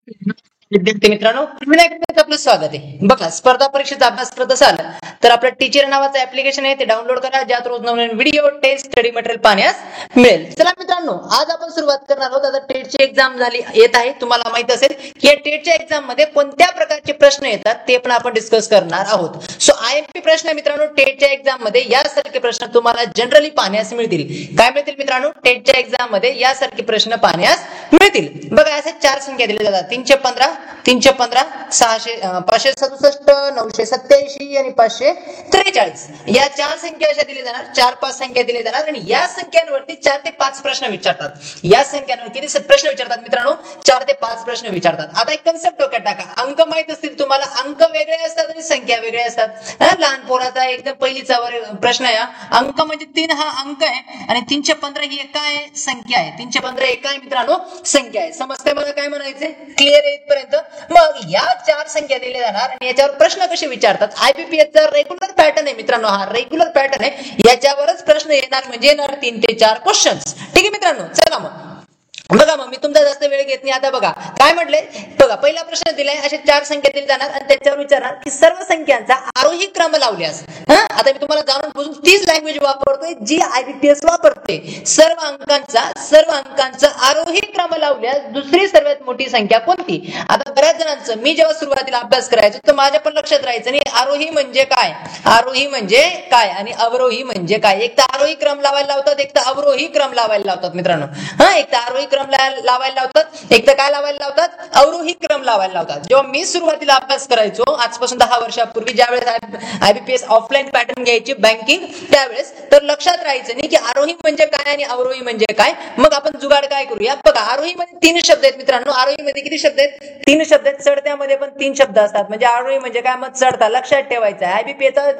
विद्यार्थी मित्रांनो, पुन्हा एकदा आपलं स्वागत आहे. बघा, स्पर्धा परीक्षेचा अभ्यास करत असाल तर आपलं टीचर नावाचं ऍप्लिकेशन आहे, ते डाउनलोड करा, ज्यात रोज नवीन व्हिडिओ, टेस्ट, स्टडी मटेरियल पाहण्यास मिळेल. चला मित्रांनो, आज आपण सुरुवात करणार आहोत. आता टेटची एक्झाम झाली येत आहे. तुम्हाला माहित असेल की या टेटच्या एक्झाम मध्ये कोणत्या प्रकारचे प्रश्न येतात ते पण आपण डिस्कस करणार आहोत. सो आयएमपी प्रश्न मित्रांनो, टेटच्या एक्झाम मध्ये यासारखे प्रश्न तुम्हाला जनरली पाहण्यास मिळतील. काय मिळतील मित्रांनो? टेटच्या एक्झाम मध्ये यासारखे प्रश्न पाहण्यास मिळतील. बघा, असे चार संख्या दिल्या जातात: 315, 315, 600, 567, 987 आणि 543. या चार संख्या अशा दिल्या जाणार, 4-5 संख्या दिल्या जाणार आणि या संख्यांवरती 4 ते 5 प्रश्न विचारतात. या संख्यांवर किती प्रश्न विचारतात मित्रांनो? 4 ते 5 प्रश्न विचारतात. आता एक कन्सेप्ट डोक्यात टाका. अंक माहित असतील तुम्हाला, अंक वेगळे असतात आणि संख्या वेगळे असतात. लहान पोराचा एकदम पहिलीचा प्रश्न आहे. अंक म्हणजे 3 हा अंक आहे आणि 315 ही एक काय संख्या आहे. 315 एक काय मित्रांनो? संख्या आहे. समजते मला काय म्हणायचे? क्लिअर आहे इथपर्यंत? मग या 4 संख्या दिल्या जाणार आणि याच्यावर प्रश्न कसे विचारतात? आयबीपीएस चा रेग्युलर पॅटर्न आहे मित्रांनो, हा रेग्युलर पॅटर्न आहे. याच्यावरच प्रश्न येणार, म्हणजे येणार 3 ते 4 क्वेश्चन्स. ठीक आहे मित्रांनो, चला मग बघा. मग मी तुमचा जास्त वेळ घेत नाही. आता बघा काय म्हटलंय. बघा, पहिला प्रश्न दिलाय, असे 4 संख्या दिल्या जाणार आणि त्याच्यावर विचारणार की सर्व संख्यांचा आरोही क्रम लावल्यास. आता मी तुम्हाला जाणून बुजून तीच लँग्वेज वापरतोय जी आयबीपीएस वापरते. सर्व अंकांचा आरोही क्रम लावल्यास दुसरी सर्वात मोठी संख्या कोणती? आता बऱ्याच जणांचं, मी जेव्हा सुरुवातीला अभ्यास करायचो तर माझ्या पण लक्षात राहायचं नाही आरोही म्हणजे काय, आरोही म्हणजे काय आणि अवरोही म्हणजे काय. एक तर आरोही क्रम लावायला लावतात, एक तर अवरोही क्रम लावायला लावतात मित्रांनो. एक तर आरोही क्रम लावायला लावतात, एक तर काय लावायला लावतात? अवरोही क्रम लावायला लावतात. जेव्हा मी सुरुवातीला अभ्यास करायचो आजपासून 10 वर्षापूर्वी, ज्यावेळेस आयबीपीएस ऑफलाईन पॅटर्न घ्यायची बँकिंग, त्यावेळेस तर लक्षात राहायचं नाही की आरोही म्हणजे काय आणि अवरोही म्हणजे काय. मग आपण जुगाड काय करूया? बघा, आरोही मध्ये 3 शब्द आहेत मित्रांनो. आरोही मध्ये किती शब्द आहेत? 3 शब्द आहेत. चढत्यामध्ये पण 3 शब्द असतात. म्हणजे आरोही म्हणजे काय? मग चढता. लक्षात ठेवायचं आहे, आयबीपीएसचा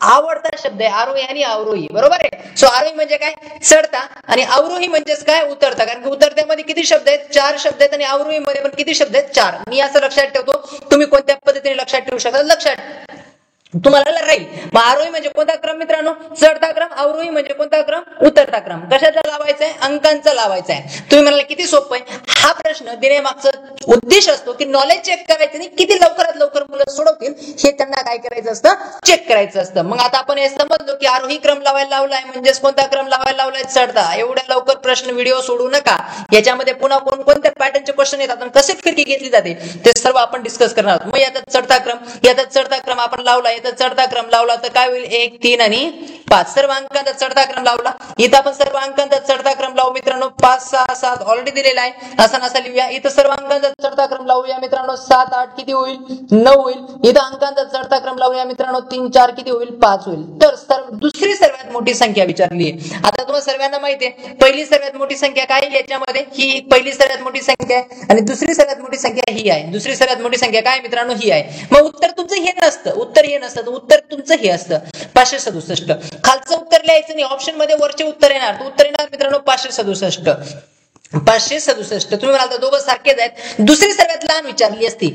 आवडता शब्द आहे आरोही आणि अवरोही, बरोबर आहे. सो आरोही म्हणजे काय? चढता आणि अवरोही म्हणजेच काय? उतरता. कारण की उतरत्यामध्ये किती शब्द आहेत? 4 शब्द आहेत आणि अवरोही मध्ये पण किती शब्द आहेत? 4. मी असं लक्षात ठेवतो, तुम्ही कोणत्या पद्धतीने लक्षात ठेवू शकता लक्षात तुम्हाला राहील. मग आरोही म्हणजे कोणता क्रम मित्रांनो? चढता क्रम. अवरोही म्हणजे कोणता क्रम? उतरता क्रम. कशाचा लावायचा आहे? अंकांचा लावायचा आहे. तुम्ही म्हणाले किती सोपं आहे. हा प्रश्न देण्यामागचा उद्देश असतो की नॉलेज चेक करायचं नाही, किती लवकरात लवकर मुलं सोडवतील हे त्यांना काय करायचं असतं? चेक करायचं असतं. मग आता आपण हे समजलो की आरोही क्रम लावायला लावलाय, म्हणजेच कोणता क्रम लावायला लावलाय? चढता. एवढ्या लवकर प्रश्न व्हिडिओ सोडू नका. याच्यामध्ये पुन्हा कोणत्या पॅटर्नचे क्वेश्चन येतात आणि कसे फिरकी घेतली जाते ते सर्व आपण डिस्कस करणार आहोत. मग याचा चढता क्रम आपण लावला, चढता क्रम लावला तर काय होईल? 1, 3 आणि 5. सर्व अंकांचा चढता क्रम लावला. इथं आपण सर्व अंकांचा चढता क्रम लावू मित्रांनो. 5, 6, 7 ऑलरेडी दिलेला आहे, असा नसा लिहूया. इथं सर्व अंकांचा चढता क्रम लावूया मित्रांनो. 7, 8 किती होईल? 9 होईल. इथं अंकांचा चढता क्रम लावूया मित्रांनो. 3, 4 किती होईल? 5 होईल. तर दुसरी सर्वात मोठी संख्या विचारली आहे. आता तुम्हाला सर्वांना माहिती आहे पहिली सर्वात मोठी संख्या काय? याच्यामध्ये ही पहिली सर्वात मोठी संख्या आहे आणि दुसरी सर्वात मोठी संख्या ही आहे. दुसरी सर्वात मोठी संख्या काय मित्रांनो? ही आहे. मग उत्तर तुमचं हे नसतं, उत्तर तुमचं हे असतं 567. खालचं उत्तर लिहायचं नाही, ऑप्शन मध्ये वरचे उत्तर येणार. उत्तर येणार मित्रांनो 567. 567. तुम्ही म्हणाल दोघं सारखेच आहेत. दुसरी सर्वात लहान विचारली असती,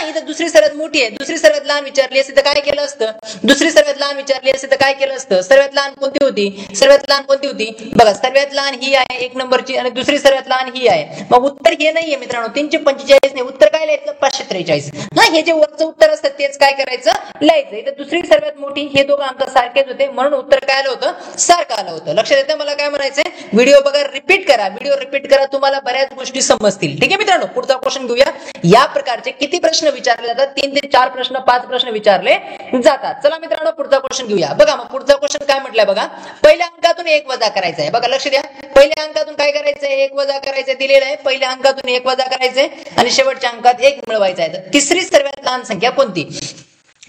इथं दुसरी सर्वात मोठी आहे, दुसरी सर्वात लहान विचारली असती तर काय केलं असतं? दुसरी सर्वात लहान विचारली असती तर काय केलं असतं? सर्वात लहान कोणती होती? सर्वात लहान कोणती होती? बघा, सर्वात लहान ही आहे 1 नंबरची आणि दुसरी सर्वात लहान ही आहे. मग उत्तर हे नाहीये मित्रांनो, 345 नाही. उत्तर काय लिहायचं? 543. हे जे वरचं उत्तर असतं तेच काय करायचं? लिहायचं. इथं दुसरी सर्वात मोठी, हे दोघं अंक सारखेच होते म्हणून उत्तर काय आलं होतं? सारखं आलं होतं. लक्षात येतं मला काय म्हणायचंय? व्हिडिओ बघा, रिपीट करा, तुम्हाला बऱ्याच गोष्टी समजतील. ठीक आहे मित्रांनो, पुढचा क्वेश्चन घेऊया. या प्रकारचे किती प्रश्न विचारले जातात? 3 ते 4 प्रश्न, 5 प्रश्न विचारले जातात. चला मित्रांनो, पुढचा क्वेश्चन घेऊया. बघा, मग पुढचा क्वेश्चन काय म्हटलंय बघा. पहिल्या अंकातून 1 वजा करायचा आहे. बघा, लक्ष द्या. पहिल्या अंकातून काय करायचंय? 1 वजा करायचंय. दिलेलं आहे पहिल्या अंकातून 1 वजा करायचंय आणि शेवटच्या अंकात 1 मिळवायचा आहे. तिसरी सर्वात लहान संख्या कोणती?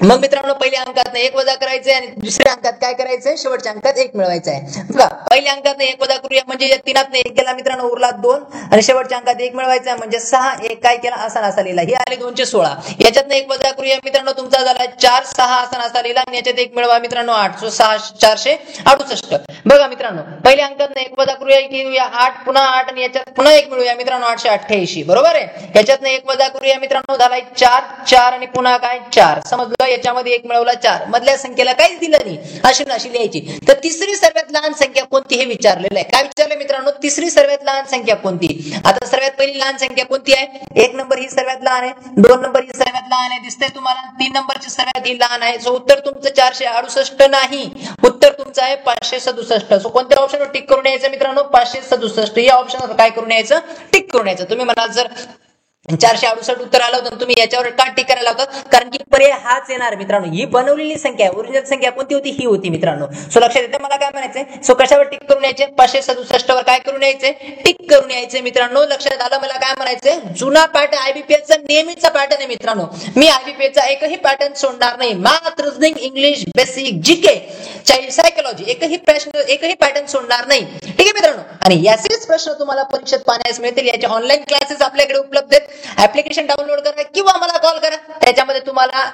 मग मित्रांनो, पहिल्या अंकात 1 वजा करायचंय आणि दुसऱ्या अंकात काय करायचंय? शेवटच्या अंकात 1 मिळवायचा आहे. बघा, पहिल्या अंकात 1 वजा करूया म्हणजे या 3 1 गेला मित्रांनो, उरला 2 आणि शेवटच्या अंकात 1 मिळवायचा आहे म्हणजे 6. 1 काय केला? असा लिहिला. हे आले 216. याच्यात 1 वजा करूया मित्रांनो, तुमचा झाला 4, 6 असा लिहिला आणि याच्यात 1 मिळवा मित्रांनो 8. 6 468. बघा मित्रांनो, पहिल्या अंकात 1 वजा करूया की 8, पुन्हा 8 आणि याच्यात पुन्हा 1 मिळवूया मित्रांनो 888. बरोबर आहे. याच्यात 1 वजा करूया मित्रांनो, झाला 4 4 आणि पुन्हा काय? 4. समजलं? 6 याच्यामध्ये 1 मिळवला 4 मधल्या संख्येला काहीच दिलं नाही अशी लिहायची. तर तिसरी सर्वात लहान संख्या कोणती हे विचारलेलं आहे. काय विचारलं मित्रांनो, तिसरी सर्वात लहान संख्या कोणती. आता सर्वात पहिली लहान संख्या कोणती आहे, 1 नंबर ही सर्वात लहान आहे, 2 नंबर ही सर्वात लहान आहे दिसते तुम्हाला, 3 नंबरची सर्वात ही लहान आहे. सो उत्तर तुमचं 468 नाही, उत्तर तुमचं आहे 567. सो कोणत्या ऑप्शनवर टिक करून यायचं मित्रांनो, 567 या ऑप्शनवर काय करून यायचं, टिक करून यायचं. तुम्ही म्हणाल जर 468 उत्तर आलं होतं तुम्ही याच्यावर का टिक करायला होतं, कारण की पर्याय हाच येणार मित्रांनो. ही बनवलेली संख्या ओरिजिनल संख्या कोणती होती, ही होती मित्रांनो. सो लक्षात येते मला काय म्हणायचंय. सो कशावर टिक करून यायचे, 567 वर काय करून यायचे, टिक करून यायचे मित्रांनो. लक्षात आलं मला काय म्हणायचंय, जुना पॅटर्न आयबीपीएस चा नेहमीचा पॅटर्न आहे मित्रांनो. मी आयबीपीएस चा एकही पॅटर्न सोडणार नाही. Math, reasoning, English, basic, GK, child psychology एकही पॅटर्न सोडणार नाही. ठीक आहे मित्रांनो. आणि याचेच प्रश्न तुम्हाला परीक्षेत पाहण्यास मिळतील. याचे ऑनलाईन क्लासेस आपल्याकडे उपलब्ध आहेत. ऍप्लिकेशन डाउनलोड करा किंवा मला कॉल करा. त्याच्यामध्ये तुम्हाला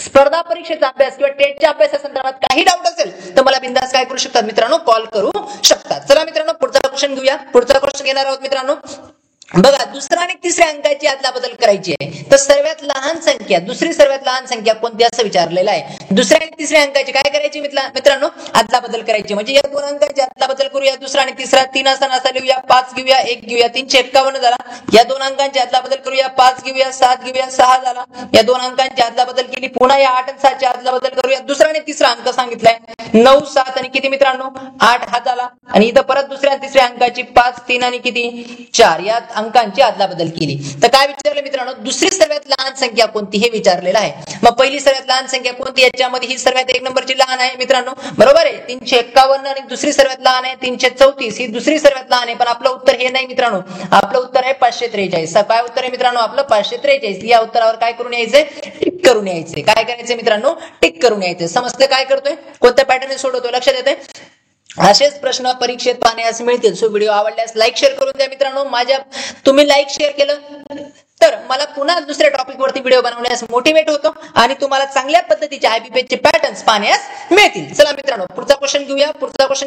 स्पर्धा परीक्षेचा अभ्यास किंवा टेटच्या अभ्यासासंदर्भात काही डाऊट असेल तर मला बिंदास काय करू शकतात मित्रांनो, कॉल करू शकतात. चला मित्रांनो पुढचा क्वेश्चन घेऊया. पुढचा क्वेश्चन घेणार आहोत मित्रांनो. बघा, दुसऱ्या आणि तिसऱ्या अंकाची अदला बदल करायची आहे. तर सर्वात लहान संख्या, दुसरी सर्वात लहान संख्या कोणती असं विचारलेलं आहे. दुसऱ्या आणि तिसऱ्या अंकाची काय करायची मित्रांनो, अदला बदल करायची. म्हणजे या 2 अंकाची अदला बदल करूया. दुसरा आणि तिसरा 3 असताना असा लिहूया, 5 घेऊया, 1 घेऊया, 351 झाला. या 2 अंकांची अदला बदल करूया, 5 घेऊया, 7 घेऊया, 6 झाला. या 2 अंकांची अदला बदल केली. पुन्हा या 8 आणि 7 ची अदला बदल करूया. दुसरा आणि तिसरा अंक सांगितलाय 9, 7 आणि किती मित्रांनो 8 हा झाला. आणि इथं परत दुसऱ्या आणि तिसऱ्या अंकाची 5, 3 आणि किती 4 या अंकांची अदला बदल केली. तर काय विचारलं मित्रांनो, दुसरी सर्वात लहान संख्या कोणती हे विचारलेलं आहे. मग पहिली सर्वात लहान संख्या कोणती, याच्यामध्ये ही सर्वात 1 नंबरची लहान आहे मित्रांनो, बरोबर आहे. 351 आणि दुसरी सर्वात लहान आहे 334, ही दुसरी सर्वात लहान आहे. पण आपलं उत्तर हे नाही मित्रांनो, आपलं उत्तर आहे 543. काय उत्तर आहे मित्रांनो आपलं 543. या उत्तरावर काय करून यायचंय, टिक करून यायचंय. काय करायचंय मित्रांनो, टिक करून यायचंय. समजतं काय करतोय, कोणत्या पॅटर्न सोडवतोय, लक्षात येते. असेच प्रश्न परीक्षेत पाहण्यास मिळतील. सो व्हिडिओ आवडल्यास लाईक शेअर करून द्या मित्रांनो. तुम्ही लाईक शेअर केलं तर मला पुन्हा दुसऱ्या टॉपिक वरती व्हिडिओ बनवण्यास मोटिवेट होतो आणि तुम्हाला चांगल्या पद्धतीचे आयबीपीएस चे पॅटर्न्स पाहण्यास मिळतील. चला मित्रांनो पुढचा क्वेश्चन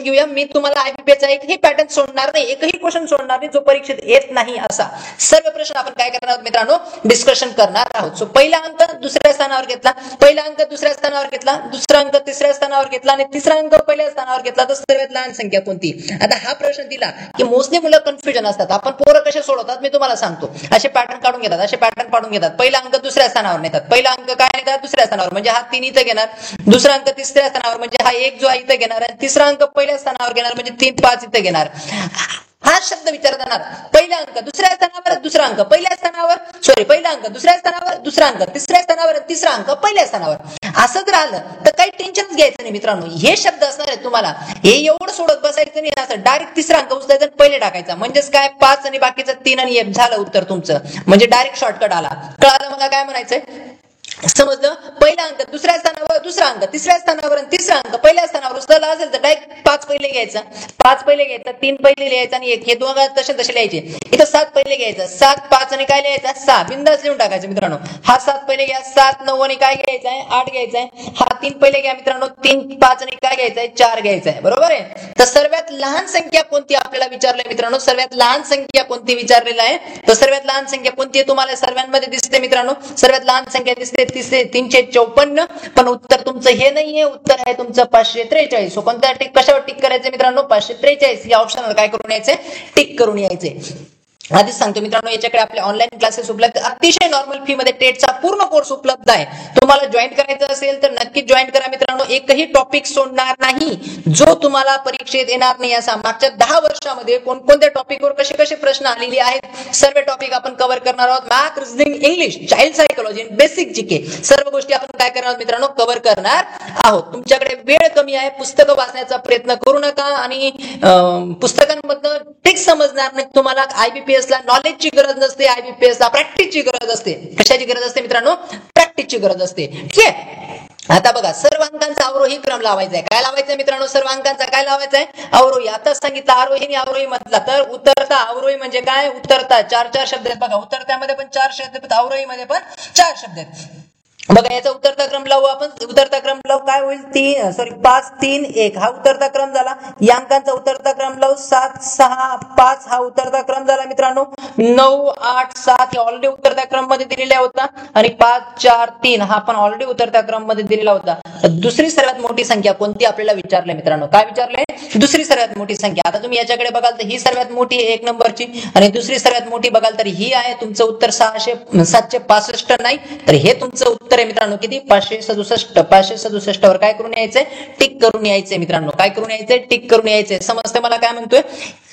घेऊया. मी तुम्हाला आयबीपीएस चा एकही पॅटर्न सोडणार नाही, एकही क्वेश्चन सोडणार नाही जो परीक्षेत येत नाही असा. सर्व प्रश्न आपण काय करणार आहोत मित्रांनो, डिस्कशन करणार आहोत. सो पहिला अंक दुसऱ्या स्थानावर घेतला, पहिला अंक दुसऱ्या स्थानावर घेतला, दुसरा अंक तिसऱ्या स्थानावर घेतला आणि तिसरा अंक पहिल्या स्थानावर घेतला तर सर्वात लहान संख्या कोणती. आता हा प्रश्न दिला की मोस्टली मुलं कन्फ्युजन असतात. आपण पोरं कसे सोडवतात मी तुम्हाला सांगतो. असे पॅटर्न काढून घेतात, पहिला अंक दुसऱ्या स्थानावर नेतात, पहिला अंक काय नेतात दुसऱ्या स्थानावर, म्हणजे हा 3 इथं घेणार, दुसरा अंक तिसऱ्या स्थानावर म्हणजे हा 1 जो आहे इथं घेणार, आणि तिसरा अंक पहिल्या स्थानावर घेणार म्हणजे 3, 5 इथं घेणार. हा शब्द विचारत येणार. पहिला अंक दुसऱ्या स्थानावर, दुसरा अंक पहिल्या स्थानावर, पहिला अंक दुसऱ्या स्थानावर, दुसरा अंक तिसऱ्या स्थानावर, तिसरा अंक पहिल्या स्थानावर. असं जर आलं तर काही टेन्शनच घ्यायचं नाही मित्रांनो. हे शब्द असणार आहे तुम्हाला, हे एवढं सोडत बसायचं नाही. असं डायरेक्ट तिसरा अंक उचलायचा आणि पहिले टाकायचा, म्हणजेच काय 5 आणि बाकीचं 3 आणि 1 झालं उत्तर तुमचं, म्हणजे डायरेक्ट शॉर्टकट आला. कळालं मला काय म्हणायचंय, समजलं. पहिला अंक दुसऱ्या स्थानावर, दुसरा अंक तिसऱ्या स्थानावर आणि तिसरा अंक पहिल्या स्थानावर उचलला असेल तर डायरेक्ट 5 पहिले घ्यायचं, 5 पहिले घ्यायचं, 3 पहिले लिहायचं आणि 1 हे 2 तसे लिहायचे. इथं 7 पहिले घ्यायचं, 7, 5 आणि काय लिहायचं 6 बिंदास लिहून टाकायचं मित्रांनो. हा 7 पहिले घ्या, 7, 9 आणि काय घ्यायचं आहे 8 घ्यायचं आहे. हा 3 पहिले घ्या मित्रांनो, 3, 5 आणि काय घ्यायचं आहे 4 घ्यायचं आहे, बरोबर आहे. तर सर्वात लहान संख्या कोणती आपल्याला विचारलंय मित्रांनो, सर्वात लहान संख्या कोणती विचारलेलं आहे. तर सर्वात लहान संख्या कोणती आहे तुम्हाला सर्वांमध्ये दिसते मित्रांनो, सर्वात लहान संख्या दिसते 354. पण उत्तर तुमचं हे नाहीये, उत्तर आहे तुमचं 543. कोणत्या टिक कशावर टिक करायचं मित्रांनो, 543 या ऑप्शनवर काय करून यायचंय, टिक करून यायचंय. आधीच सांगतो मित्रांनो, याच्याकडे आपले ऑनलाईन क्लासेस उपलब्ध, अतिशय नॉर्मल फी मध्ये टेटचा पूर्ण कोर्स उपलब्ध आहे. तुम्हाला जॉईन करायचं असेल तर नक्कीच जॉईन करा मित्रांनो. एकही टॉपिक सोडणार नाही जो तुम्हाला परीक्षेत येणार नाही असा. मागच्या 10 वर्षामध्ये कोणकोणत्या टॉपिकवर कसे कसे प्रश्न आलेले आहेत सर्व टॉपिक आपण कव्हर करणार आहोत. Math, reasoning, English, child psychology, basic GK सर्व गोष्टी आपण काय करणार आहोत मित्रांनो, कव्हर करणार आहोत. तुमच्याकडे वेळ कमी आहे, पुस्तकं वाचण्याचा प्रयत्न करू नका आणि पुस्तकांमधनं ठीक समजणार नाही तुम्हाला. आयबीपीएस ला नॉलेजची गरज नसते, आयबीपीएस ला प्रॅक्टिसची गरज असते. कशाची गरज असते मित्रांनो, प्रॅक्टिसची गरज असते. ठीक आहे. आता बघा, सर्व अंकांचा अवरोही क्रम लावायचा आहे. काय लावायचं आहे मित्रांनो, सर्व अंकांचा काय लावायचा आहे, अवरोही. आताच सांगितलं आरोही आणि अवरोही मधला. तर उतरता, अवरोही म्हणजे काय, उतरता 4 शब्द आहेत बघा. उतरत्यामध्ये पण 4 शब्द आहेत, अवरोही मध्ये पण 4 शब्द आहेत. बघा याचा उतरता क्रम लावू आपण. उतरता क्रम लावू काय होईल 5 3 1 हा उतरता क्रम झाला. या अंकांचा उतरता क्रम लावू 7 6 5 हा उतरता क्रम झाला मित्रांनो. 9 8 7 हे ऑलरेडी उतरत्या क्रम मध्ये दिलेला होता आणि 5 4 3 हा पण ऑलरेडी उतरत्या क्रम मध्ये दिलेला होता. दुसरी सर्वात मोठी संख्या कोणती आपल्याला विचारले मित्रांनो. काय विचारले? दुसरी सर्वात मोठी संख्या. आता तुम्ही याच्याकडे बघाल तर ही सर्वात मोठी आहे 1 नंबरची आणि दुसरी सर्वात मोठी बघाल तर ही आहे. तुमचं उत्तर 765 नाही तर हे तुमचं उत्तर आहे मित्रांनो किती 567. 567 वर काय करून यायचंय? टिक करून यायचंय मित्रांनो. काय करून यायचंय? टिक करून यायचंय. समजते मला काय म्हणतोय?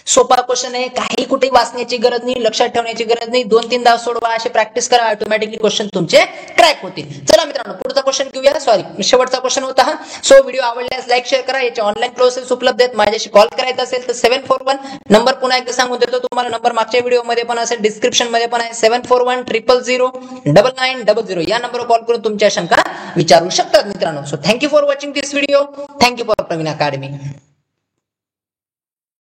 सोपा क्वेश्चन आहे. काही कुठे वाचण्याची गरज नाही, लक्षात ठेवण्याची गरज नाही. 2-3 सोडवा, असे प्रॅक्टिस करा, ऑटोमॅटिकली क्वेश्चन तुमचे क्रॅक होतील. चला मित्रांनो पुढचा क्वेश्चन घेऊया. सॉरी शेवटचा क्वेश्चन होता हा. सो व्हिडिओ आवडल्यास लाईक शेअर करा. याचे ऑनलाईन क्लासेस उपलब्ध आहेत. माझ्याशी कॉल करायचा असेल तर 741 नंबर पुन्हा एकदा सांगून देतो तुम्हाला. नंबर मागच्या व्हिडिओ मध्ये पण असेल, डिस्क्रिप्शन मध्ये पण आहे. 74100099900 या नंबरवर कॉल करून तुमच्या शंका विचारू शकतात मित्रांनो. So thank you for watching this video. Thank you for Praveen academy.